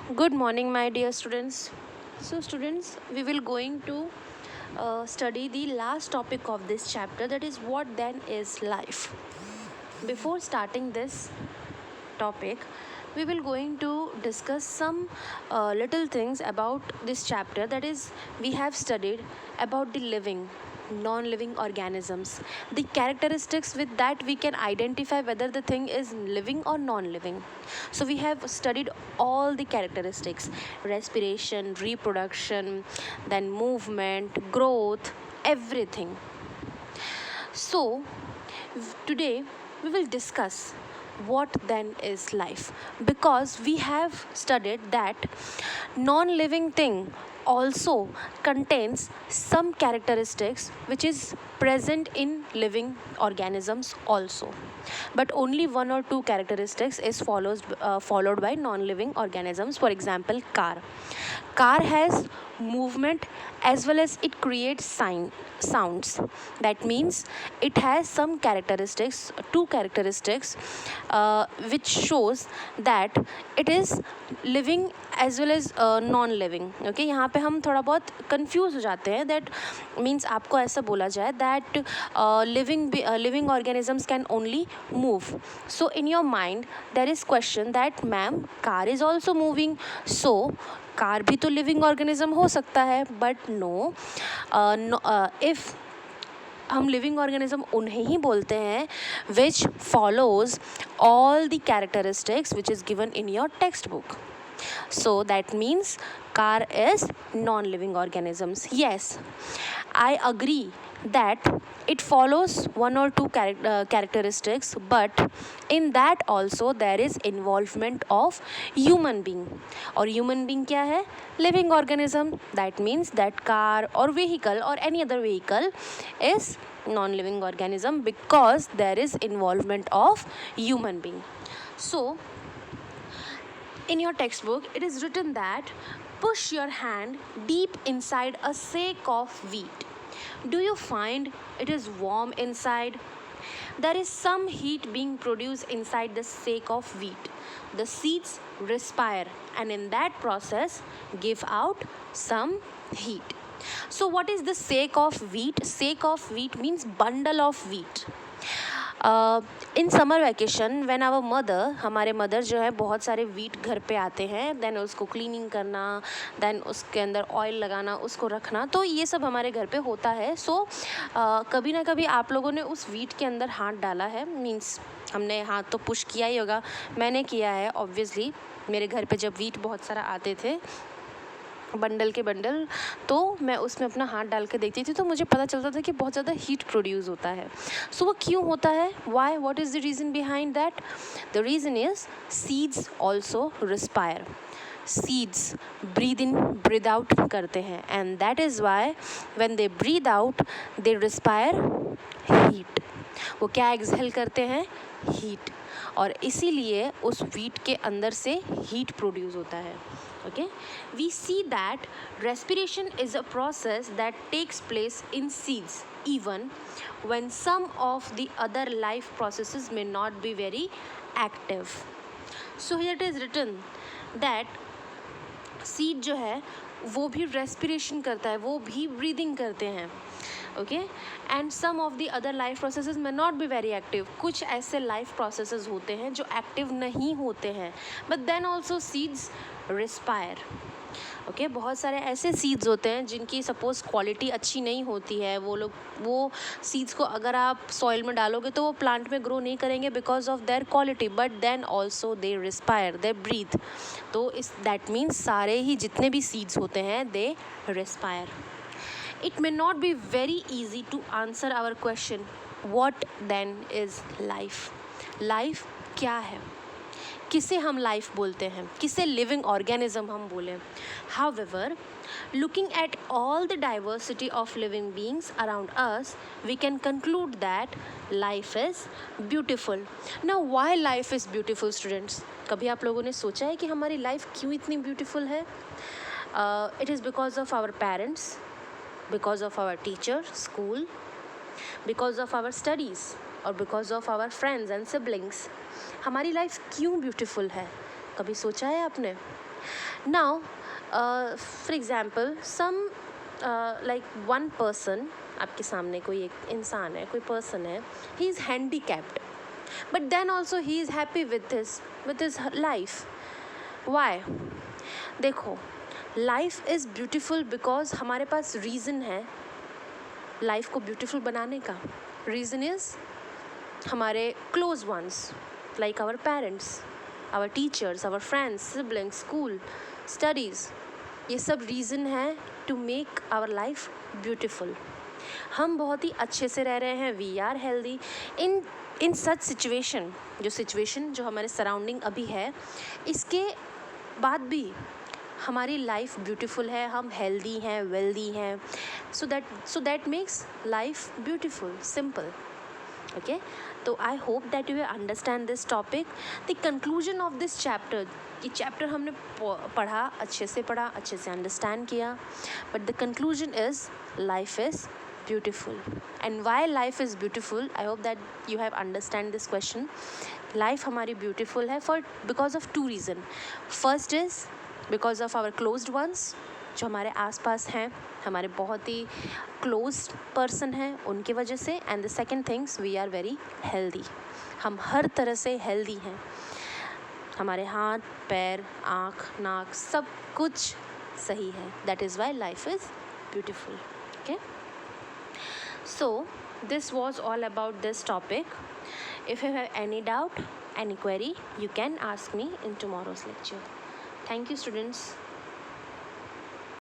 Good morning, my dear students. So, students, we will going to study the last topic of this chapter, that is what then is life. Before starting this topic, we will going to discuss some little things about this chapter, that is we have studied about the living non-living organisms, the characteristics with that we can identify whether the thing is living or non-living. So we have studied all the characteristics: respiration, reproduction, then movement, growth, everything. So today we will discuss what then is life, because we have studied that non-living thing also contains some characteristics which is present in living organisms also, but only one or two characteristics is followed by non-living organisms. For example, car has movement as well as it creates sounds. That means it has some characteristics, two characteristics, which shows that it is living as well as non living. Okay, यहाँ पे हम थोड़ा बहुत confuse हो जाते हैं. That means आपको ऐसा बोला जाए that living organisms can only move. So in your mind there is question that ma'am car is also moving, so car भी तो लिविंग ऑर्गेनिज्म हो सकता है. बट नो, इफ़ हम लिविंग ऑर्गेनिज्म उन्हें ही बोलते हैं विच follows all the characteristics which is given in your text book. So that means car is non-living organisms. Yes, I agree that it follows one or two characteristics, but in that also there is involvement of human being. और human being क्या है? Living organism. That means that car or vehicle or any other vehicle is non-living organism because there is involvement of human being. So in your textbook, it is written that push your hand deep inside a sack of wheat. Do you find it is warm inside? There is some heat being produced inside the sack of wheat. The seeds respire and in that process give out some heat. So what is the sack of wheat? Sack of wheat means bundle of wheat. In summer vacation when our mother, हमारे mother जो है बहुत सारे wheat घर पे आते हैं, then उसको क्लीनिंग करना, देन उसके अंदर ऑयल लगाना, उसको रखना, तो ये सब हमारे घर पे होता है. सो कभी ना कभी आप लोगों ने उस वीट के अंदर हाथ डाला है. मीन्स हमने हाथ तो पुश किया ही होगा, मैंने किया है ऑब्वियसली. मेरे घर पे जब वीट बहुत सारा आते थे बंडल के बंडल, तो मैं उसमें अपना हाथ डाल के देखती थी, तो मुझे पता चलता था कि बहुत ज़्यादा हीट प्रोड्यूस होता है. सो वो क्यों होता है? Why? What is the reason behind that? The reason is seeds also respire. Seeds breathe in breathe out करते हैं, and that is why when they breathe out they respire heat. वो क्या एक्सहेल करते हैं? हीट. और इसीलिए उस wheat के अंदर से हीट प्रोड्यूस होता है. Okay, we see that respiration is a process that takes place in seeds even when some of the other life processes may not be very active. So here it is written that seed जो है वो भी respiration करता है, वो भी breathing करते हैं. Okay, and some of the other life processes में नॉट बी वेरी एक्टिव. कुछ ऐसे लाइफ प्रोसेसेस होते हैं जो एक्टिव नहीं होते हैं, but then also seeds respire. Okay, बहुत सारे ऐसे सीड्स होते हैं जिनकी सपोज क्वालिटी अच्छी नहीं होती है. वो सीड्स को अगर आप सॉइल में डालोगे तो वो प्लांट में ग्रो नहीं करेंगे because of their quality, but then also they respire, they breathe. तो इस दैट मीन्स सारे ही जितने भी सीड्स होते हैं दे respire. It may not be very easy to answer our question, what then is life? Life क्या है? किसे हम लाइफ बोलते हैं? किसे लिविंग ऑर्गेनिज्म हम बोलें? However, looking at all the diversity of living beings around us, we can conclude that life is beautiful. Now, why life is beautiful, students? कभी आप लोगों ने सोचा है कि हमारी लाइफ क्यों इतनी ब्यूटीफुल है? It is because of our parents, because of our teacher, school, because of our studies, or because of our friends and siblings. हमारी लाइफ क्यों ब्यूटीफुल है? कभी सोचा है आपने? Now, for example, some like one person, आपके सामने कोई एक इंसान है, कोई person है, he is handicapped, but then also he is happy with his life. Why? देखो, life is beautiful because हमारे पास reason है लाइफ को ब्यूटीफुल बनाने का. रीज़न इज़ हमारे close ones like our parents, our teachers, our friends, siblings, school, studies. ये सब रीज़न है to make our life beautiful. हम बहुत ही अच्छे से रह रहे हैं, we are healthy in such situation. जो हमारे सराउंडिंग अभी है, इसके बाद भी हमारी लाइफ ब्यूटीफुल है, हम हेल्दी हैं, वेल्दी हैं. So that makes life beautiful, simple. Okay, तो I hope that you will understand this topic. The conclusion of this chapter, ये चैप्टर हमने पढ़ा, अच्छे से अंडरस्टैंड किया, but the conclusion is life is beautiful. And why life is beautiful, I hope that you have understand this question. Life हमारी beautiful है because of two reason. First is because of our closed ones, जो हमारे आसपास हैं, हमारे बहुत ही closed person हैं, उनकी वजह से. And the second things, we are very healthy. हम हर तरह से healthy हैं. हमारे हाथ, पैर, आँख, नाक, सब कुछ सही है. That is why life is beautiful. Okay? So this was all about this topic. If you have any doubt, any query, you can ask me in tomorrow's lecture. Thank you, students.